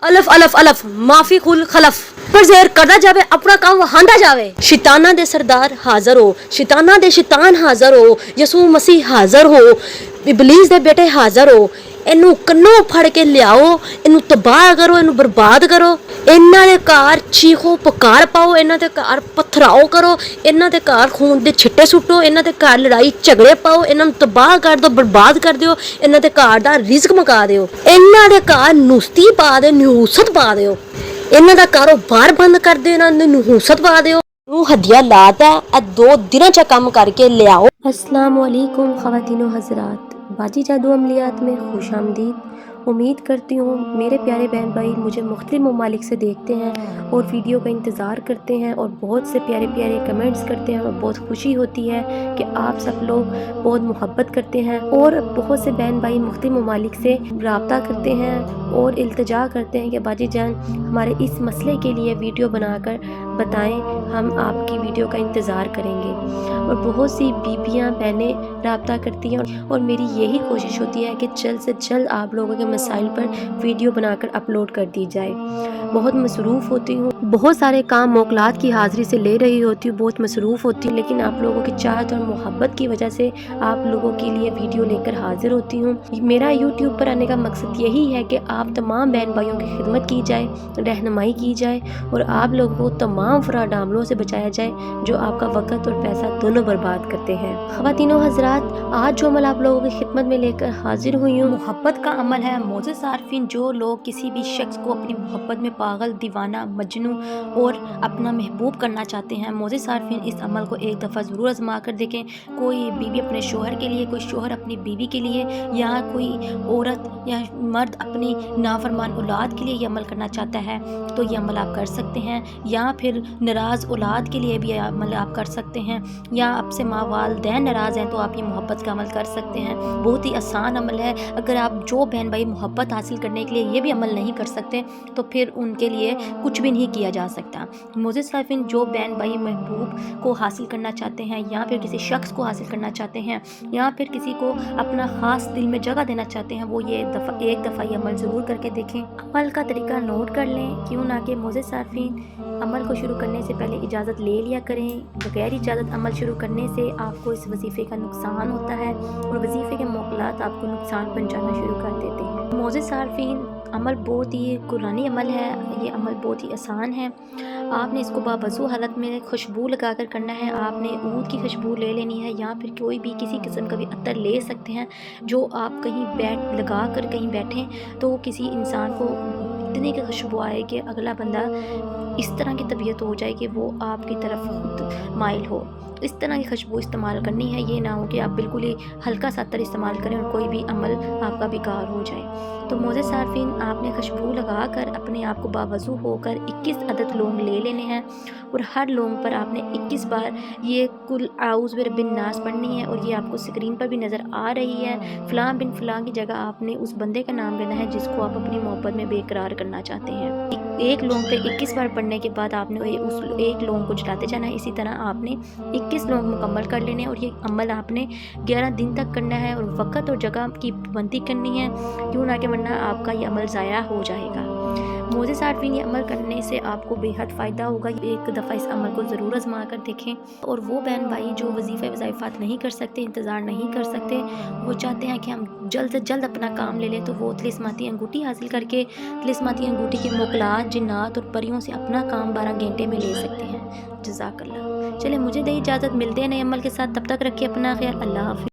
अलफ अलफ अलफ माफी कुल खलफ पर ज़हर करदा जावे अपना काम वहांदा जावे। शैताना दे सरदार हाज़र हो, शैताना दे शैतान हाज़र हो, यसू मसीह हाज़र हो, इबलीस दे बेटे हाज़र हो। इनू कन्नों फड़ के लियाओ, इनू तबाह करो, इनू बर्बाद करो। इन्हां दे घर चीखो पुकार पाओ, इन्हां दे घर पथराओ करो, इन्हां दे घर खून दे छिट्टे सुट्टो, इन्हां दे घर लड़ाई झगड़े पाओ, इन्हां नू तबाह कर दो, बर्बाद कर दिओ, इन्हां दे घर दा रिज़्क मुका दिओ, इन्हां दे घर नुस्ती पा दे, नहूसत पा दिओ, इन्हां दा कारोबार बंद कर दिओ, इन्हां दी नहूसत पा दिओ। हदिया लाता है 2 दिन च काम करके ले आओ। अस्सलाम वालेकुम ख़वातीनो हज़रात, बाजी जादू अमलियात में खुश आमदीद। उम्मीद करती हूँ मेरे प्यारे बहन भाई मुझे मुख्तलिफ ममालिक से देखते हैं और वीडियो का इंतज़ार करते हैं और बहुत से प्यारे प्यारे कमेंट्स करते हैं और बहुत खुशी होती है कि आप सब लोग बहुत मोहब्बत करते हैं। और बहुत से बहन भाई मुख्तलिफ ममालिक से रब्ता करते हैं और इल्तिजा करते हैं कि बाजी जान हमारे इस मसले के लिए वीडियो बनाकर बताएं, हम आपकी वीडियो का इंतज़ार करेंगे। और बहुत सी बीबियाँ बहनें रब्ता करती हैं और मेरी यही कोशिश होती है कि जल्द से जल्द आप लोगों के मसाइल पर वीडियो बनाकर अपलोड कर दी जाए। बहुत मसरूफ़ होती हूँ, बहुत सारे काम मौकलात की हाज़िरी से ले रही होती हूँ, बहुत मसरूफ़ होती हूँ, लेकिन आप लोगों की चाहत और मोहब्बत की वजह से आप लोगों के लिए वीडियो लेकर हाजिर होती हूँ। मेरा यूट्यूब पर आने का मकसद यही है कि आप तमाम बहन भाइयों की खिदमत की जाए, रहनुमाई की जाए और आप लोगों को तमाम फ़राड आमलों से बचाया जाए जो आपका वक़्त और पैसा दोनों बर्बाद करते हैं। ख़वातीनो हज़रात, आज जो अमल आप लोगों की खिदमत में लेकर हाजिर हुई हूँ मोहब्बत का अमल है। मोअज़्ज़िज़ सारफीन, जो लोग किसी भी शख्स को अपनी मोहब्बत में पागल, दीवाना, मजनू और अपना महबूब करना चाहते हैं, मोअज़्ज़िज़ सारफीन इस अमल को एक दफ़ा ज़रूर आजमा कर देखें। कोई बीवी अपने शोहर के लिए, कोई शोहर अपनी बीवी के लिए, या कोई औरत या मर्द अपनी नाफरमान औलाद के लिए ये अमल करना चाहता है तो ये अमल आप कर सकते हैं। या फिर नाराज़ औलाद के लिए भी अमल आप कर सकते हैं, या आपसे माँ वालिदैन नाराज़ हैं तो आप ये मोहब्बत का अमल कर सकते हैं। बहुत ही आसान अमल है। अगर आप जो बहन भाई मोहब्बत हासिल करने के लिए ये भी अमल नहीं कर सकते तो फिर उनके लिए कुछ भी नहीं किया जा सकता। मोअज़्ज़िज़ सारफीन, जो बहन भाई महबूब को हासिल करना चाहते हैं या फिर किसी शख्स को हासिल करना चाहते हैं या फिर किसी को अपना ख़ास दिल में जगह देना चाहते हैं, वो ये एक दफ़ा ये अमल ज़रूर करके देखें। अमल का तरीका नोट कर लें, क्यों ना कि मोअज़्ज़िज़ सारफीन अमल को शुरू करने से पहले इजाज़त ले लिया करें। बगैर इजाज़त अमल शुरू करने से आपको इस वजीफ़े का नुकसान होता है और वजीफ़े के मौक़लात आपको नुकसान पहुँचाना शुरू कर देते हैं। मोअज़्ज़िज़ सारफीन, अमल बहुत ही कुरानी अमल है, ये अमल बहुत ही आसान है। आपने इसको बावज़ू हालत में खुशबू लगा कर करना है। आपने ऊद की खुशबू ले लेनी है या फिर कोई भी किसी किस्म का भी अत्तर ले सकते हैं जो आप कहीं लगा कर कहीं बैठें तो किसी इंसान को इतनी की खुशबू आए कि अगला बंदा इस तरह की तबीयत हो जाए कि वो आपकी तरफ खुद माइल हो। इस तरह की खुशबू इस्तेमाल करनी है, ये ना हो कि आप बिल्कुल ही हल्का सा अत्तर इस्तेमाल करें और कोई भी अमल आपका बेकार हो जाए। तो मोअज़्ज़िज़ सारफीन, आपने खुशबू लगा कर अपने आप को बावज़ू होकर 21 अदद लौंग ले लेने हैं और हर लौंग पर आपने 21 बार ये कुल आऊज़ बिरब्बिन नास पढ़नी है और ये आपको स्क्रीन पर भी नज़र आ रही है। फ़लाँ बिन फ़लाँ की जगह आपने उस बंदे का नाम लेना है जिसको आप अपनी मोहब्बत में बेकरार करना चाहते हैं। एक लौंग पे 21 बार पढ़ने के बाद आपने उस एक लौंग को जलाते जाना है। इसी तरह आपने 21 लौंग मुकम्मल कर लेने और ये अमल आपने 11 दिन तक करना है और वक़्त और जगह की पाबंदी करनी है, क्यों ना कि वरना आपका ये अमल ज़ाया हो जाएगा। मोअज़्ज़िज़ सारफीन, ये अमल करने से आपको बेहद फ़ायदा होगा। एक दफ़ा इस अमल को ज़रूर आजमा कर देखें। और वो बहन भाई जो वजीफ़े वज़ाइफ़ात नहीं कर सकते, इंतज़ार नहीं कर सकते, वो चाहते हैं कि हम जल्द से जल्द अपना काम ले लें, तो वो तिलिस्माती अंगूठी हासिल करके तिलिस्माती अंगूठी के मौक़लात, जिन्नात और परियों से अपना काम 12 घंटे में ले सकते हैं। जज़ाकल्लाह। चले मुझे दे इजाज़त, मिलते हैं नए अमल के साथ, तब तक रखिए अपना ख्याल। अल्लाह हाफ़िज़।